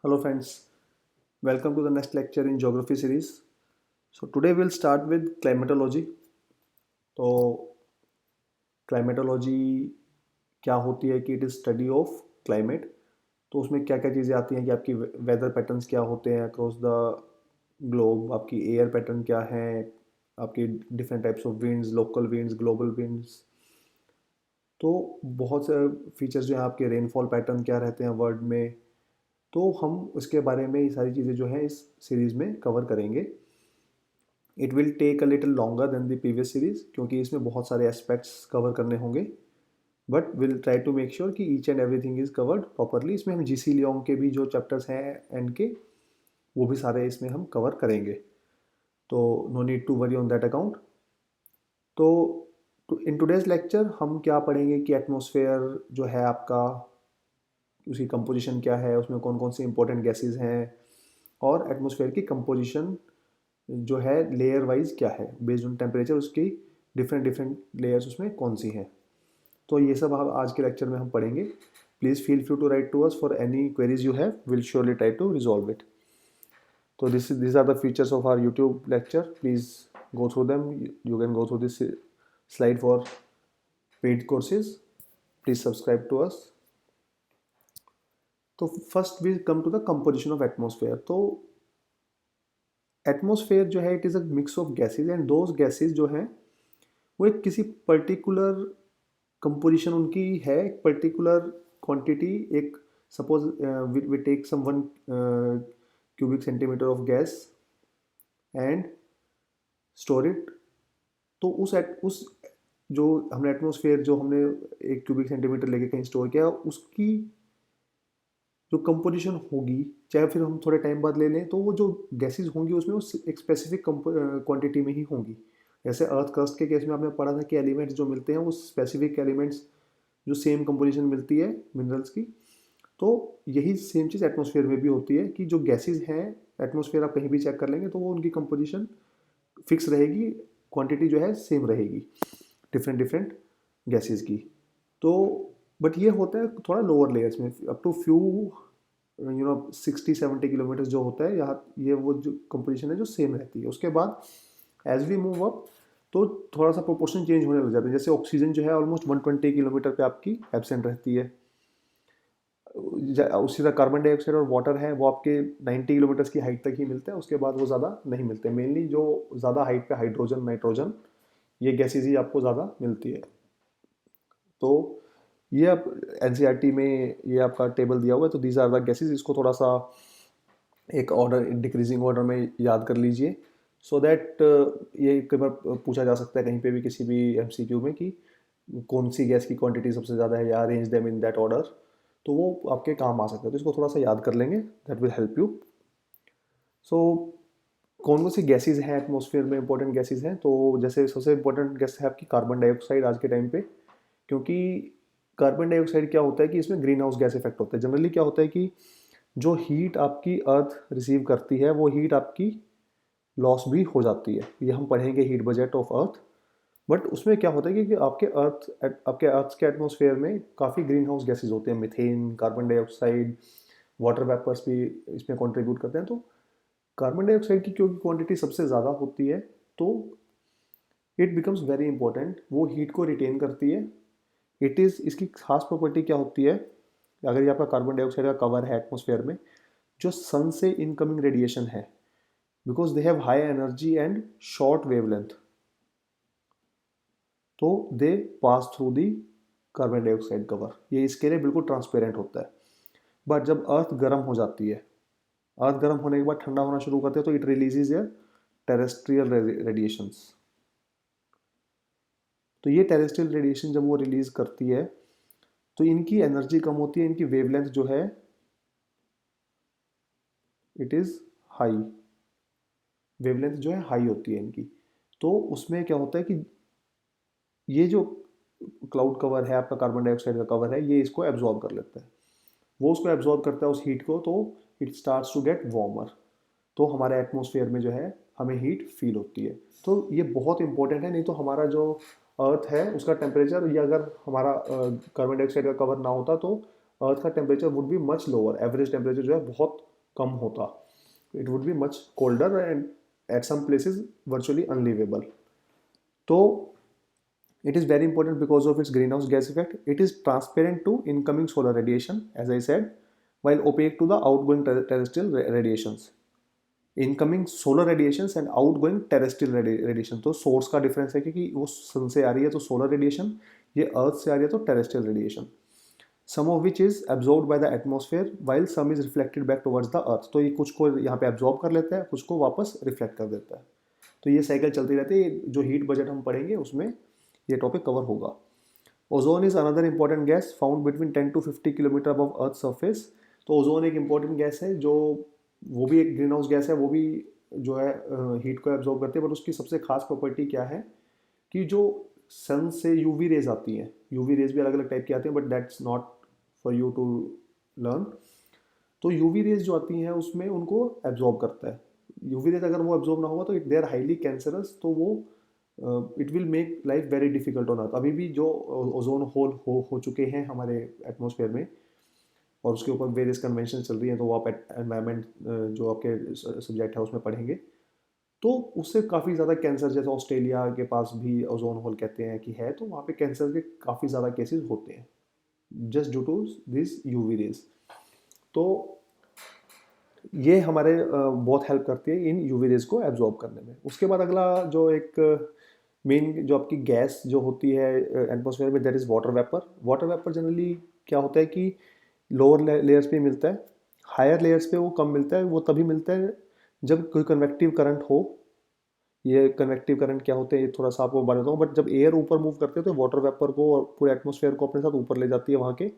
Hello friends, welcome to the next lecture in geography series. So today we'll start with climatology. तो climatology क्या होती है कि it is study of climate. तो उसमें क्या क्या चीज़ें आती हैं कि आपकी वेदर पैटर्न्स क्या होते हैं अक्रॉस द ग्लोब, आपकी एयर पैटर्न क्या है, आपकी different types of winds, local winds, global winds. तो बहुत से फीचर्स जो हैं, आपके रेनफॉल पैटर्न क्या रहते हैं वर्ल्ड में। तो हम उसके बारे में ये सारी चीज़ें जो हैं इस सीरीज़ में कवर करेंगे। It will take a little longer than the previous series क्योंकि इसमें बहुत सारे एस्पेक्ट्स कवर करने होंगे, but will try to make sure कि each and everything is covered properly. इसमें हम जीसी लियोंग के भी जो चैप्टर्स हैं एंड के, वो भी सारे इसमें हम कवर करेंगे। तो no need to worry on that account. तो इन टुडेज लेक्चर हम क्या पढ़ेंगे कि एटमॉस्फेयर जो है आपका, उसकी कंपोजिशन क्या है, उसमें कौन कौन सी इंपॉर्टेंट गैसेज हैं, और एटमॉस्फेयर की कंपोजिशन जो है लेयर वाइज क्या है, बेस्ड ऑन टेम्परेचर उसकी डिफरेंट डिफरेंट लेयर्स उसमें कौन सी हैं। तो ये सब हम आज के लेक्चर में हम पढ़ेंगे। Please feel free to write to us for any queries you have, will surely try to resolve it. तो this are the features of our YouTube lecture, please go through them. You can go through this slide for paid courses. Please subscribe to us. तो first we come to the composition of atmosphere. तो atmosphere जो है it is a mix of gases, and those gases जो हैं वो एक किसी particular composition उनकी है, एक पर्टिकुलर क्वांटिटी। एक suppose we take some 1 cubic centimeter of gas and store it. तो उस जो हमने एटमॉस्फेयर जो हमने 1 cubic सेंटीमीटर लेके कहीं स्टोर किया, उसकी जो कंपोजिशन होगी, चाहे फिर हम थोड़े टाइम बाद ले लें, तो वो जो गैसेज होंगी उसमें वो एक स्पेसिफिक क्वांटिटी में ही होंगी। जैसे अर्थ क्रस्ट के केस में आपने पढ़ा था कि एलिमेंट्स जो मिलते हैं वो स्पेसिफिक एलिमेंट्स जो सेम कंपोजिशन मिलती है मिनरल्स की। तो यही सेम चीज़ एटमॉस्फेयर में भी होती है कि जो गैसेज हैं, एटमॉस्फेयर आप कहीं भी चेक कर लेंगे तो वो उनकी कंपोजिशन फिक्स रहेगी, क्वांटिटी जो है सेम रहेगी डिफरेंट डिफरेंट गैसेज की। तो बट ये होता है थोड़ा लोअर लेयर्स में, अप टू फ्यू 60-70 किलोमीटर जो होता है यहाँ, ये वो जो कंपोजिशन है जो सेम रहती है। उसके बाद एज वी मूव अप तो थोड़ा सा प्रोपोर्शन चेंज होने लग जाता है। जैसे ऑक्सीजन जो है ऑलमोस्ट 120 किलोमीटर पे आपकी एब्सेंट रहती है। उसी तरह कार्बन डाइऑक्साइड और वाटर है वो आपके 90 किलोमीटर की हाइट तक ही मिलते हैं, उसके बाद वो ज़्यादा नहीं मिलते। मेनली जो ज़्यादा हाइट पे हाइड्रोजन, नाइट्रोजन, ये गैसेज ही आपको ज़्यादा मिलती है। तो ये आप एनसीईआरटी में ये आपका टेबल दिया हुआ है, तो दीज आर द गैसेज। इसको थोड़ा सा एक ऑर्डर, डिक्रीजिंग ऑर्डर में याद कर लीजिए, सो दैट ये कई बार पूछा जा सकता है कहीं पे भी किसी भी एमसीक्यू में कि कौन सी गैस की क्वांटिटी सबसे ज़्यादा है, या arrange them in that order. तो वो आपके काम आ सकता है, तो इसको थोड़ा सा याद कर लेंगे, दैट विल हेल्प यू। सो कौन कौन सी गैसेज हैं एटमॉस्फेयर में, इंपॉर्टेंट गैसेज हैं। तो जैसे सबसे इंपॉर्टेंट गैस है आपकी कार्बन डाइऑक्साइड आज के टाइम पे, क्योंकि कार्बन डाइऑक्साइड क्या होता है कि इसमें ग्रीन हाउस गैस इफेक्ट होता है। जनरली क्या होता है कि जो हीट आपकी अर्थ रिसीव करती है वो हीट आपकी लॉस भी हो जाती है। ये हम पढ़ेंगे heat budget of earth. But उसमें क्या होता है कि आपके अर्थ के एटमॉस्फेयर में काफ़ी ग्रीन हाउस गैसेज होते हैं, methane, carbon dioxide, water vapours भी इसमें कंट्रीब्यूट करते हैं। तो कार्बन डाइऑक्साइड की क्योंकि क्वांटिटी सबसे ज़्यादा होती है, तो इट बिकम्स वेरी इंपॉर्टेंट। वो हीट को रिटेन करती है। इट इज़, इसकी खास प्रॉपर्टी क्या होती है, अगर ये आपका कार्बन डाइऑक्साइड का कवर है एटमॉस्फेयर में, जो सन से इनकमिंग रेडिएशन है, because they have high energy and short wavelength, तो they pass through the carbon dioxide cover. ये इसके लिए बिल्कुल ट्रांसपेरेंट होता है। बट जब अर्थ गर्म हो जाती है, अर्थ गर्म होने के बाद ठंडा होना शुरू करते हैं, तो it releases their terrestrial radiations. तो ये टेरेस्ट्रियल रेडिएशन जब वो रिलीज करती है तो इनकी एनर्जी कम होती है, इनकी वेवलेंथ जो है इट इज़ हाई, वेवलेंथ जो है हाई होती है इनकी। तो उसमें क्या होता है कि ये जो क्लाउड कवर है आपका, कार्बन डाइऑक्साइड का कवर है, ये इसको एब्जॉर्ब कर लेता है। वो उसको एब्जॉर्ब करता है उस हीट को, तो it starts to get warmer. तो हमारे एटमॉस्फेयर में जो है हमें हीट फील होती है। तो ये बहुत इंपॉर्टेंट है, नहीं तो हमारा जो अर्थ है उसका टेम्परेचर, या अगर हमारा कार्बन डाइऑक्साइड का कवर ना होता तो अर्थ का temperature would be much lower, average temperature जो है बहुत कम होता, it would be much colder and at some places virtually unlivable. तो it is very important because of its greenhouse gas effect. It is transparent to incoming solar radiation, as I said, while opaque to the outgoing terrestrial radiations. Incoming solar radiations and outgoing terrestrial radiation, तो source का difference है क्योंकि वो सन से आ रही है तो solar radiation, ये अर्थ से आ रही है तो terrestrial radiation. Some of which is absorb by the atmosphere while some is reflected back towards the earth, तो ये कुछ को यहाँ पे एब्जॉर्ब कर लेता है, कुछ को वापस रिफ्लेक्ट कर देता है। तो ये साइकिल चलती रहती है। जो हीट बजट हम पढ़ेंगे उसमें ये टॉपिक कवर होगा। Ozone is another important gas found between 10 to 50 kilometre above earth surface. तो ओजोन एक इंपॉर्टेंट गैस है, जो वो भी एक ग्रीन हाउस गैस है, वो भी जो है हीट को एब्जॉर्ब करती है, बट उसकी सबसे खास प्रॉपर्टी क्या है कि जो सन से यूवी रेज आती हैं, यूवी रेज भी अलग अलग टाइप की आती हैं, but that's not for you to learn. तो यूवी रेज जो आती हैं उसमें उनको एब्जॉर्ब करता है। यूवी रेज अगर वो एब्जॉर्ब ना होगा तो दे आर हाईली कैंसरस, तो वो it will make life very difficult on earth. अभी भी जो ओजोन होल हो चुके हैं हमारे एटमॉस्फेयर में और उसके ऊपर वेरियस कन्वेंशन चल रही हैं, तो वो आप एनवायरनमेंट जो आपके सब्जेक्ट है उसमें पढ़ेंगे, तो उससे काफ़ी ज़्यादा कैंसर, जैसे ऑस्ट्रेलिया के पास भी ओजोन होल कहते हैं कि है, तो वहाँ पे कैंसर के काफ़ी ज़्यादा केसेस होते हैं just due to this UV rays. तो ये हमारे बहुत हेल्प करती है इन यूवी रेज को एब्जॉर्ब करने में। उसके बाद अगला जो एक मेन जो आपकी गैस जो होती है एटमॉस्फेयर में, that is water vapour. Water vapour generally क्या होता है कि लोअर लेयर्स पे मिलता है, हायर लेयर्स पे वो कम मिलता है। वो तभी मिलता है जब कोई कन्वेक्टिव करंट हो। ये कन्वेक्टिव करंट क्या होते हैं ये थोड़ा सा आपको बता देता हूँ, बट जब एयर ऊपर मूव करते हैं तो वाटर वेपर को और पूरे एटमॉस्फेयर को अपने साथ ऊपर ले जाती है वहाँ के,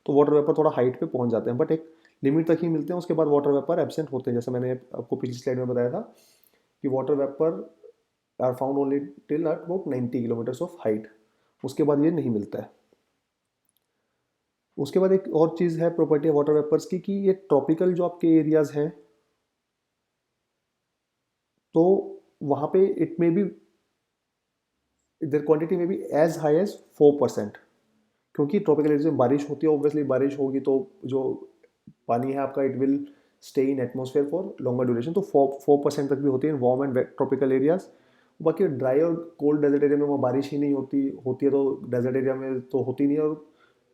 तो वाटर वेपर थोड़ा हाइट पे पहुँच जाते हैं, बट एक लिमिट तक ही मिलते हैं। उसके बाद वाटर वेपर एब्सेंट होते हैं, जैसे मैंने आपको पिछली स्लाइड में बताया था कि water vapour are found only till at about 90 kilometers of height, उसके बाद ये नहीं मिलता है। उसके बाद एक और चीज़ है प्रॉपर्टी है वाटर वेपर्स की, कि ये ट्रॉपिकल जो आपके एरियाज हैं तो वहाँ पे it may be there quantity में बी एज हाई एज 4%, क्योंकि ट्रॉपिकल एरिया में बारिश होती है, ऑब्वियसली बारिश होगी तो जो पानी है आपका it will stay in atmosphere for longer duration, तो 4% तक भी होती है in warm and tropical areas. बाकी ड्राई और कोल्ड डेजर्ट एरिया में वहाँ बारिश ही नहीं होती है तो डेजर्ट एरिया में तो होती नहीं है, और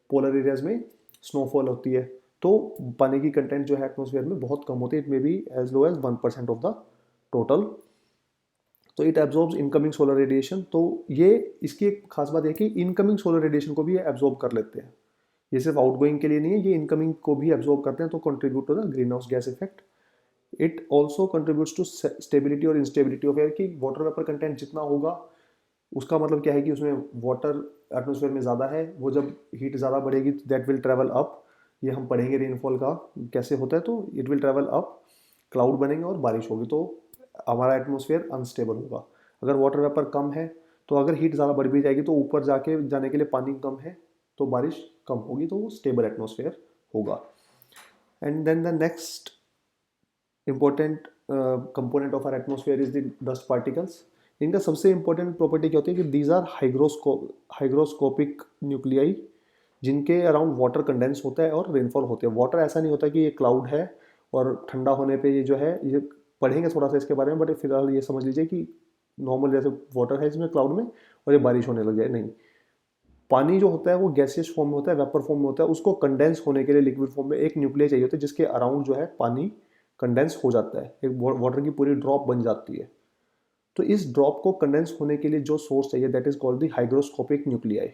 पोलर एरियाज में स्नोफॉल होती है, तो पानी की कंटेंट जो है एटमॉस्फेयर में बहुत कम होती है, it may be as low as 1% of the total. तो it absorbs incoming solar radiation. तो ये इसकी एक खास बात है कि इनकमिंग सोलर रेडिएशन को भी ये एब्जॉर्ब कर लेते हैं, ये सिर्फ आउटगोइंग के लिए नहीं है, ये इनकमिंग को भी एब्जॉर्ब करते हैं, तो contribute to the green house gas effect. It also contributes to stability और इंस्टेबिलिटी ऑफ एयर, की वाटर वेपर कंटेंट जितना होगा उसका मतलब क्या है कि उसमें वाटर एटमोसफेयर में ज़्यादा है, वो जब हीट ज़्यादा बढ़ेगी दैट विल ट्रैवल अप। ये हम पढ़ेंगे रेनफॉल का कैसे होता है, तो it will travel up, cloud बनेंगे और बारिश होगी, तो हमारा एटमोसफेयर अनस्टेबल होगा। अगर वाटर वेपर कम है तो अगर हीट ज़्यादा बढ़ भी जाएगी तो ऊपर जाके जाने के लिए पानी कम है तो बारिश कम होगी, तो वो स्टेबल एटमोसफेयर होगा। And then the next important component of our atmosphere is the dust particles. इनका सबसे इंपॉर्टेंट प्रॉपर्टी क्या होती है कि दीज आर हाइग्रोस्कोपिक न्यूक्लियाई, जिनके अराउंड वाटर कंडेंस होता है और रेनफॉल होते हैं। वाटर ऐसा नहीं होता कि ये क्लाउड है और ठंडा होने पे ये जो है, ये पढ़ेंगे थोड़ा सा इसके बारे में, बट फिलहाल ये समझ लीजिए कि नॉर्मल जैसे वाटर है इसमें क्लाउड में और ये बारिश होने लग जाए, नहीं। पानी जो होता है वो गैसियस फॉर्म में होता है, वेपर फॉर्म में होता है, उसको कंडेंस होने के लिए लिक्विड फॉर्म में एक न्यूक्लिया चाहिए होता है जिसके अराउंड जो है पानी कंडेंस हो जाता है, एक वाटर की पूरी ड्रॉप बन जाती है। तो इस ड्रॉप को कंडेंस होने के लिए जो सोर्स चाहिए that is called the hygroscopic nuclei.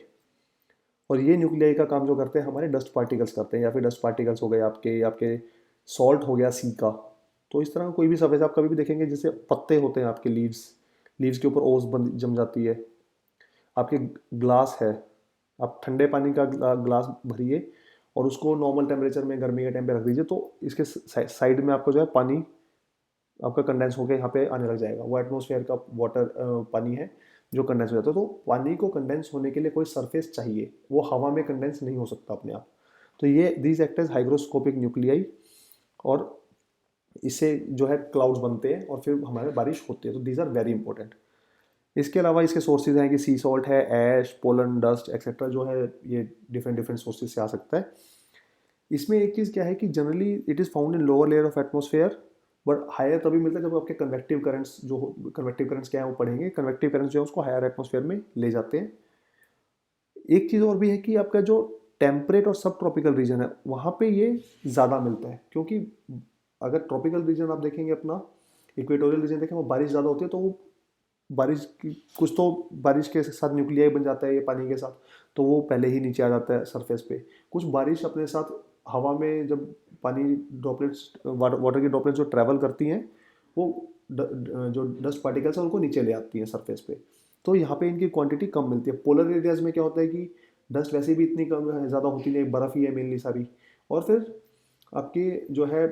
और ये न्यूक्लियाई का काम जो करते हैं हमारे डस्ट पार्टिकल्स करते हैं, या फिर डस्ट पार्टिकल्स हो गए आपके सॉल्ट हो गया सी का। तो इस तरह कोई भी सरफेस आप कभी भी देखेंगे जैसे पत्ते होते हैं आपके लीव्स के ऊपर ओस बन जम जाती है। आपके ग्लास है, आप ठंडे पानी का ग्लास भरिए और उसको नॉर्मल टेम्परेचर में गर्मी के टाइम पे रख दीजिए, तो इसके साइड में आपको जो है पानी आपका कंडेंस होकर यहाँ पे आने लग जाएगा। वो एटमॉस्फेयर का वाटर पानी है जो कंडेंस हो जाता है। तो पानी को कंडेंस होने के लिए कोई सरफेस चाहिए, वो हवा में कंडेंस नहीं हो सकता अपने आप। तो ये these act as hygroscopic nuclei, और इससे जो है क्लाउड्स बनते हैं और फिर हमारे बारिश होती है। तो दीज आर वेरी इंपॉर्टेंट। इसके अलावा इसके सोर्सेज हैं कि सी सॉल्ट है, ऐश, पोलन, डस्ट एक्सेट्रा, जो है ये डिफरेंट सोर्सेज से आ सकता है। इसमें एक चीज़ क्या है कि generally it is found in lower layer of atmosphere, but higher तभी मिलता है जब आपके कन्वेक्टिव करंट्स कन्वेक्टिव करंट्स क्या है वो पढ़ेंगे। कन्वेक्टिव करंट्स जो है उसको हायर एटमॉस्फेयर में ले जाते हैं। एक चीज़ और भी है कि आपका जो टेम्परेट और सब ट्रॉपिकल रीजन है वहाँ पे ये ज़्यादा मिलता है, क्योंकि अगर ट्रॉपिकल रीजन आप देखेंगे अपना, इक्वेटोरियल रीजन देखें, वो बारिश ज़्यादा होती है, तो वो बारिश की कुछ तो बारिश के साथ न्यूक्लियाई बन जाता है ये पानी के साथ, तो वो पहले ही नीचे आ जाता है सरफेस पे। कुछ बारिश अपने साथ हवा में जब पानी ड्रॉपलेट्स वाटर की ड्रॉपलेट्स जो ट्रैवल करती हैं वो जो डस्ट पार्टिकल्स हैं उनको नीचे ले आती हैं सरफेस पे, तो यहाँ पे इनकी क्वांटिटी कम मिलती है। पोलर एरियाज में क्या होता है कि डस्ट वैसे भी इतनी कम है, ज़्यादा होती नहीं, बर्फ़ ही है मेनली सारी, और फिर आपकी जो है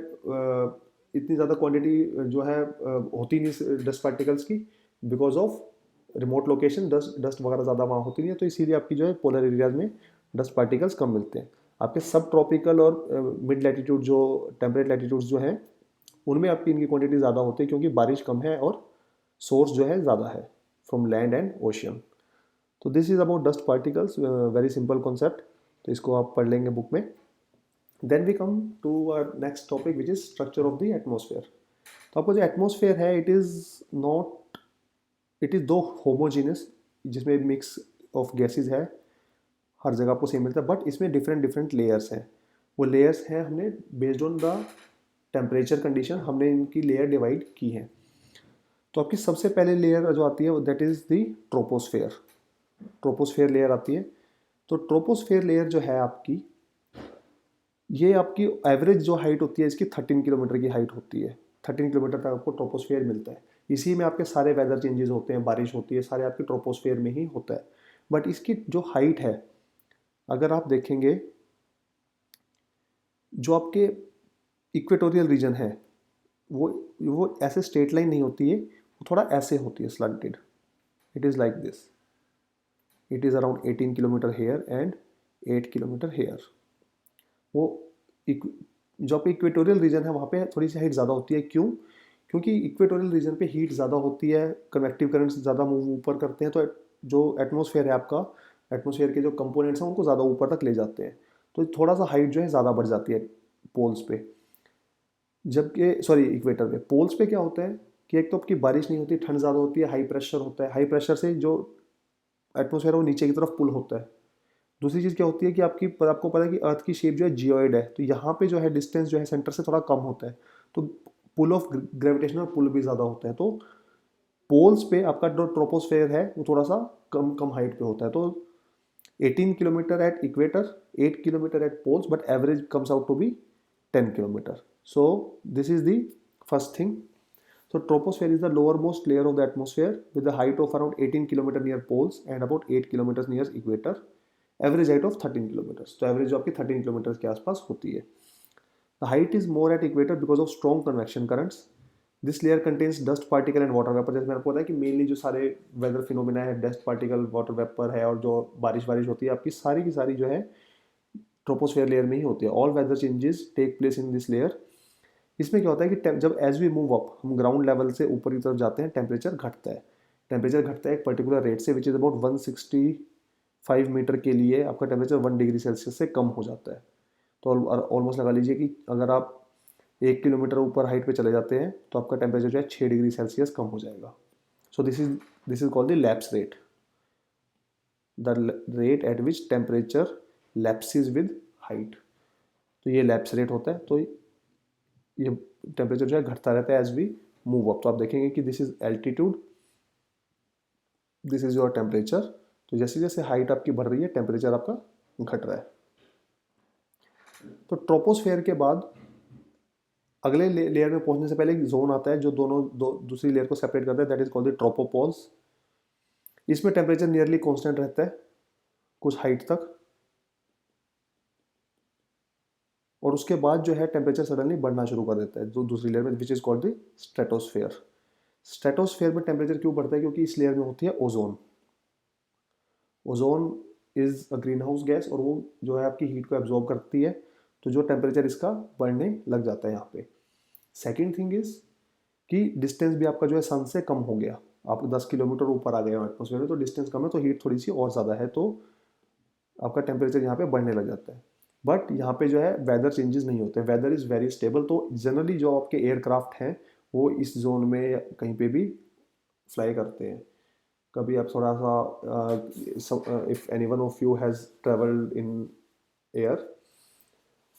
इतनी ज़्यादा क्वांटिटी जो है होती नहीं डस्ट पार्टिकल्स की, because of remote location dust dust वगैरह ज़्यादा वहाँ होती नहीं है, तो इसीलिए आपकी जो है पोलर एरियाज में डस्ट पार्टिकल्स कम मिलते हैं। आपके सब ट्रॉपिकल और मिड लैटिट्यूड जो टेम्परेट लैटिट्यूड्स जो हैं उनमें आपकी इनकी क्वांटिटी ज़्यादा होती है, क्योंकि बारिश कम है और सोर्स जो है ज़्यादा है फ्रॉम लैंड एंड ओशियन। तो this is about dust particles, very simple concept, तो इसको आप पढ़ लेंगे बुक में। Then we come to our next topic which is structure of the atmosphere. तो आपको जो एटमोसफेयर है इट इज़ दो होमोजीनियस, जिसमें मिक्स ऑफ गैसेज है, हर जगह आपको सेम मिलता है, बट इसमें डिफरेंट डिफरेंट लेयर्स हैं। वो लेयर्स हैं हमने based on the temperature condition हमने इनकी लेयर डिवाइड की है। तो आपकी सबसे पहले लेयर जो आती है that is the troposphere. Troposphere layer आती है। तो ट्रोपोस्फेयर लेयर जो है आपकी, ये आपकी एवरेज जो हाइट होती है इसकी 13 किलोमीटर की हाइट होती है। 13 किलोमीटर तक आपको ट्रोपोस्फेयर मिलता है। इसी में आपके सारे वेदर चेंजेस होते हैं, बारिश होती है, सारे आपके ट्रोपोस्फेयर में ही होता है। बट इसकी जो हाइट है, अगर आप देखेंगे, जो आपके इक्वेटोरियल रीजन है वो ऐसे स्ट्रेट लाइन नहीं होती है, वो थोड़ा ऐसे होती है, slanted. It is like this. It is around 18 kilometre here and 8 kilometre here. वो जो आपका इक्वेटोरियल रीजन है वहाँ पे थोड़ी सी हाइट ज़्यादा होती है। क्यों? क्योंकि इक्वेटोरियल रीजन पे हीट ज़्यादा होती है, कन्वेक्टिव करंट्स ज़्यादा मूव ऊपर करते हैं, तो जो एटमॉस्फेयर है आपका, एटमॉस्फेयर के जो कंपोनेंट्स हैं उनको ज़्यादा ऊपर तक ले जाते हैं, तो थोड़ा सा हाइट जो है ज़्यादा बढ़ जाती है पोल्स पे। जबकि सॉरी, इक्वेटर पे, पोल्स पे क्या होता है कि एक तो आपकी बारिश नहीं होती, ठंड ज़्यादा होती है, हाई प्रेशर होता है, हाई प्रेशर से जो एटमॉस्फेयर है वो नीचे की तरफ पुल होता है। दूसरी चीज़ क्या होती है कि आपको पता है कि अर्थ की शेप जो है जियोइड है, तो यहाँ पे जो है डिस्टेंस जो है सेंटर से थोड़ा कम होता है, तो पुल ऑफ ग्रेविटेशनल पुल भी ज़्यादा होता है। तो पोल्स पे आपका जो ट्रोपोस्फेयर है वो थोड़ा सा कम कम हाइट पे होता है। तो 18 kilometer at equator, 8 kilometer at poles, but average comes out to be 10 kilometer. So this is the first thing. So troposphere is the lowermost layer of the atmosphere with a height of around 18 kilometer near poles and about 8 kilometers near equator. Average height of 13 kilometers. तो average जो आपकी 13 kilometers के आसपास होती है. The height is more at equator because of strong convection currents. This layer contains dust particle and water vapor. जैसे मैंने आपको बताया कि मेनली जो सारे वेदर फिनोमिना है, डस्ट पार्टिकल, वाटर वेपर है, और जो बारिश होती है आपकी सारी की सारी जो है ट्रोपोस्फेयर लेयर में ही होती है। All weather changes take place in this layer. इसमें क्या होता है कि जब एज वी मूव अप, हम ग्राउंड लेवल से ऊपर की तरफ जाते हैं, टेम्परेचर घटता है। टेम्परेचर घटता है एक पर्टिकुलर रेट से, विच इज़ अबाउट 165 मीटर के लिए आपका टेम्परेचर 1 डिग्री सेल्सियस से कम हो जाता है। तो ऑलमोस्ट लगा लीजिए कि अगर आप 1 किलोमीटर ऊपर हाइट पे चले जाते हैं तो आपका टेम्परेचर जो है 6 डिग्री सेल्सियस कम हो जाएगा। So this is called the lapse rate, the rate at which temperature lapses with height. तो ये लैप्स रेट होता है। तो ये टेम्परेचर जो है घटता रहता है एज वी मूव अप। तो आप देखेंगे कि this is altitude, this is your temperature. तो जैसे जैसे हाइट आपकी बढ़ रही है टेम्परेचर आपका घट रहा है। तो ट्रोपोस्फेयर के बाद अगले लेयर में पहुंचने से पहले एक जोन आता है जो दूसरी लेयर को सेपरेट करता है, that is called the tropopause. इसमें टेम्परेचर नियरली कांस्टेंट रहता है कुछ हाइट तक, और उसके बाद जो है टेम्परेचर सडनली बढ़ना शुरू कर देता है जो दूसरी लेयर में, which is called the stratosphere. Stratosphere में टेम्परेचर क्यों बढ़ता है? क्योंकि इस लेयर में होती है ozone. Ozone is a green house gas, और वो जो है आपकी हीट को एब्जॉर्ब करती है, तो जो टेम्परेचर इसका बढ़ने लग जाता है यहाँ पे। सेकेंड थिंग इज कि डिस्टेंस भी आपका जो है सन से कम हो गया, आप 10 किलोमीटर ऊपर आ गए हो एटमोसफेयर में, तो डिस्टेंस कम है तो हीट थोड़ी सी और ज़्यादा है, तो आपका टेम्परेचर यहाँ पे बढ़ने लग जाता है। बट यहाँ पे जो है वेदर चेंजेस नहीं होते, वेदर इज़ वेरी स्टेबल। तो जनरली जो आपके एयरक्राफ्ट हैं वो इस जोन में कहीं पे भी फ्लाई करते हैं। कभी आप थोड़ा सा if any one of you has travelled in air,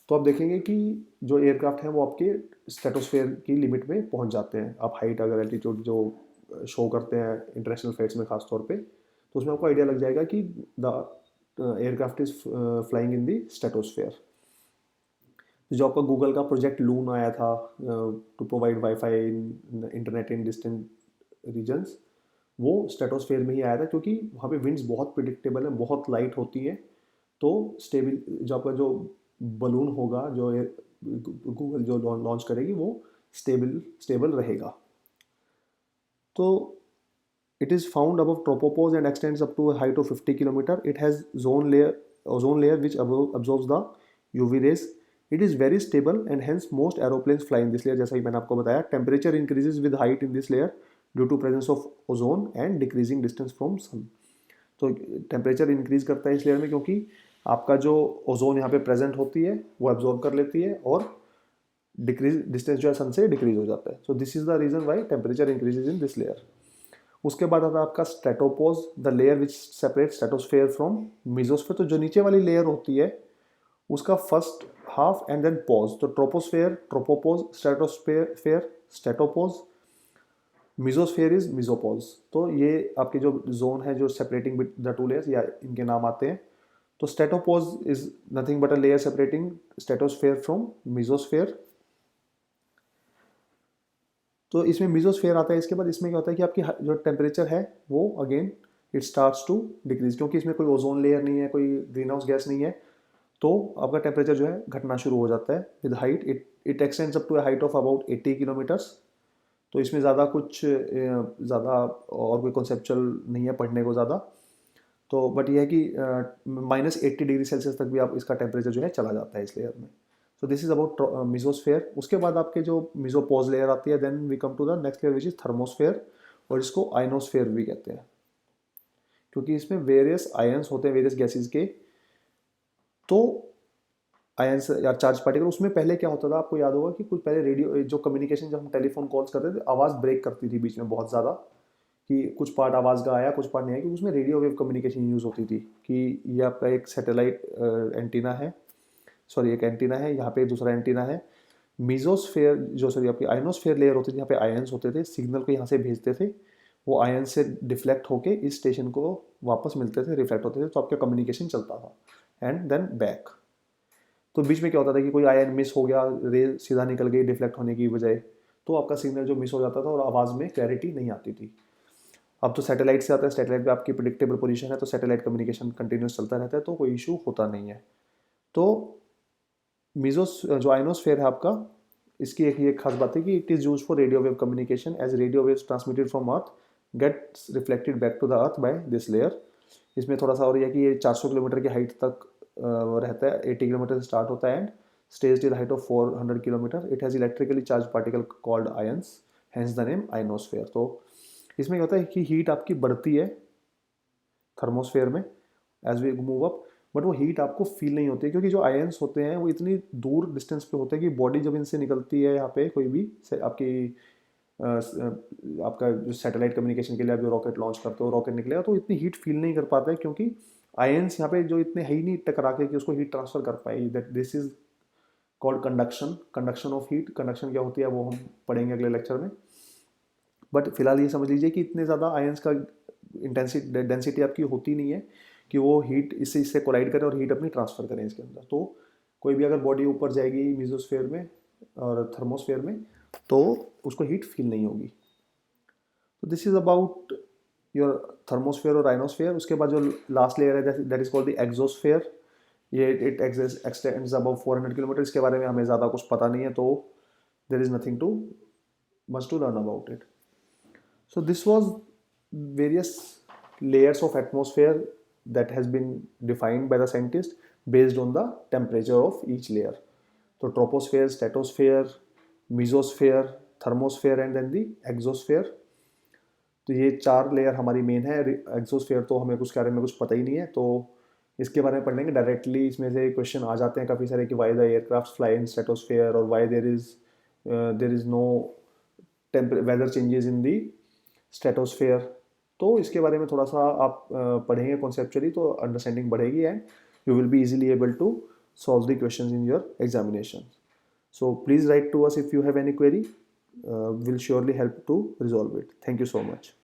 तो आप देखेंगे कि जो एयरक्राफ्ट हैं वो आपके स्ट्रेटोस्फेयर की लिमिट में पहुंच जाते हैं। आप हाइट अगर एल्टीट्यूड जो शो करते हैं इंटरनेशनल फ्लाइट्स में खास तौर पे, तो उसमें आपको आइडिया लग जाएगा कि the aircraft is flying in the stratosphere. जो आपका गूगल का प्रोजेक्ट लून आया था to provide wifi in internet in distant regions, वो स्ट्रेटोस्फेयर में ही आया था, क्योंकि वहाँ पे विंड्स बहुत प्रिडिक्टेबल है, बहुत लाइट होती है। तो स्टेबल जो आपका जो बलून होगा जो गूगल जो लॉन्च करेगी वो स्टेबल रहेगा। तो it is found above tropopause and extends up to a height of 50 kilometer. It has ozone layer which absorbs the UV rays. It is very stable and hence most aeroplanes fly in this layer. जैसा कि मैंने आपको बताया, temperature increases with height in this layer due to presence of ozone and decreasing distance from sun. तो temperature increase करता है इस layer में, क्योंकि आपका जो ओजोन यहाँ पे प्रेजेंट होती है वो एब्जॉर्ब कर लेती है और डिक्रीज डिस्टेंस जो है सन से डिक्रीज हो जाता है। So this is the reason why temperature increases in this layer. उसके बाद आता है आपका stratopause, the layer which separate stratosphere from mesosphere. तो जो नीचे वाली लेयर होती है उसका first half and then pause. तो troposphere, tropopause, stratosphere, stratopause, mesosphere is mesopause. तो ये आपके जो जोन है जो सेपरेटिंग द टू लेयर्स, या इनके नाम आते हैं। तो stratopause is nothing but a layer separating stratosphere from mesosphere. तो इसमें मीजोस्फेयर आता है। इसके बाद इसमें क्या होता है कि आपकी जो टेम्परेचर है वो again it starts to decrease, क्योंकि इसमें कोई ओजोन लेयर नहीं है, कोई ग्रीन हाउस गैस नहीं है। तो आपका टेम्परेचर जो है घटना शुरू हो जाता है with height. It extends up to height of about 80 kilometers. तो इसमें ज़्यादा कुछ ज़्यादा और कोई कॉन्सेप्चुअल नहीं है पढ़ने को ज़्यादा। तो बट यह है कि -80 डिग्री सेल्सियस तक भी आप इसका टेम्परेचर जो है चला जाता है इस लेयर में। So this is about mesosphere. उसके बाद आपके जो मीजोपोज लेयर आती है, then we come to the next layer which is thermosphere, और इसको आयनोस्फेयर भी कहते हैं, क्योंकि इसमें वेरियस आयंस होते हैं वेरियस गैसेस के। तो आयंस या चार्ज पार्टिकल, उसमें पहले क्या होता था आपको याद होगा कि कुछ पहले रेडियो जो कम्युनिकेशन, जब हम टेलीफोन कॉल्स करते थे आवाज़ ब्रेक करती थी बीच में बहुत ज़्यादा, कि कुछ पार्ट आवाज़ का आया कुछ पार्ट नहीं आया, क्योंकि उसमें रेडियो वेव कम्युनिकेशन यूज़ होती थी कि ये आपका एक सैटेलाइट एंटीना है, सॉरी एक एंटीना है, यहाँ पे दूसरा एंटीना है। मीजोस्फेयर जो सॉरी आपकी आयनोस्फेयर लेयर होती थी, यहाँ पे आयंस होते थे, सिग्नल को यहाँ से भेजते थे, वो आयन से डिफ्लेक्ट होके इस स्टेशन को वापस मिलते थे, रिफ्लेक्ट होते थे, तो आपका कम्युनिकेशन चलता था एंड देन बैक। तो बीच में क्या होता था कि कोई आयन मिस हो गया, रे सीधा निकल गई डिफ्लेक्ट होने की बजाय, तो आपका सिग्नल जो मिस हो जाता था और आवाज़ में क्लैरिटी नहीं आती थी। अब तो सैटेलाइट से आता है, सैटेलाइट पे आपकी प्रिडिक्टेबल पोजीशन है, तो सैटेलाइट कम्युनिकेशन कंटिन्यूस चलता रहता है, तो कोई इशू होता नहीं है। तो मीजोस जो आयनोस्फेयर है आपका, इसकी एक ये खास बात है कि it is use for radio wave communication, as radio waves transmitted from earth gets reflected back to the earth by this layer. इसमें थोड़ा सा और यह कि ये 400 किलोमीटर की हाइट तक रहता है, 80 किलोमीटर से स्टार्ट होता है and stage till height of 400 kilometre. It has electrically charge particle called ions, hence the name ionosphere. तो इसमें क्या होता है कि हीट आपकी बढ़ती है थर्मोस्फेयर में as we move up, but वो हीट आपको फील नहीं होती है, क्योंकि जो आयंस होते हैं वो इतनी दूर डिस्टेंस पे होते हैं कि बॉडी जब इनसे निकलती है यहाँ पे कोई भी आपकी आपका जो सैटेलाइट कम्युनिकेशन के लिए आप जो रॉकेट लॉन्च करते हो, रॉकेट निकलेगा तो इतनी हीट फील नहीं कर पाता है, क्योंकि आयंस यहाँ पे जो इतने है ही नहीं टकरा के कि उसको हीट ट्रांसफर कर पाए। That this is called conduction, conduction of heat. Conduction क्या होती है वो हम पढ़ेंगे अगले लेक्चर में। बट फिलहाल ये समझ लीजिए कि इतने ज़्यादा आयंस का डेंसिटी आपकी होती नहीं है कि वो हीट इससे कोलाइड करें और हीट अपनी ट्रांसफ़र करें इसके अंदर। तो कोई भी अगर बॉडी ऊपर जाएगी मीजोस्फेयर में और थर्मोस्फेयर में तो उसको हीट फील नहीं होगी। तो this is about your thermosphere और आयनोस्फेयर। उसके बाद जो लास्ट लेयर है that is called the exosphere. ये इट एक्सटेंड्स अबाउट 400 किलोमीटर। इसके बारे में हमें ज़्यादा कुछ पता नहीं है, तो there is nothing too much to learn about it. So this was various layers of atmosphere that has been defined by the scientist based on the temperature of each layer. So troposphere, stratosphere, mesosphere, thermosphere and then the exosphere. तो ये 4 layer हमारी main है। Exosphere तो हमें उसके बारे में कुछ पता ही नहीं है, तो इसके बारे में पढ़ लेंगे डायरेक्टली। इसमें से क्वेश्चन आ जाते हैं काफ़ी सारे कि why the aircraft fly in stratosphere और why there is no weather changes in the stratosphere. तो इसके बारे में थोड़ा सा आप पढ़ेंगे कॉन्सेप्चुअली तो अंडरस्टैंडिंग बढ़ेगी and you will be easily able to solve the questions in your examination. So please write to us if you have any query. We'll surely help to resolve it. Thank you so much.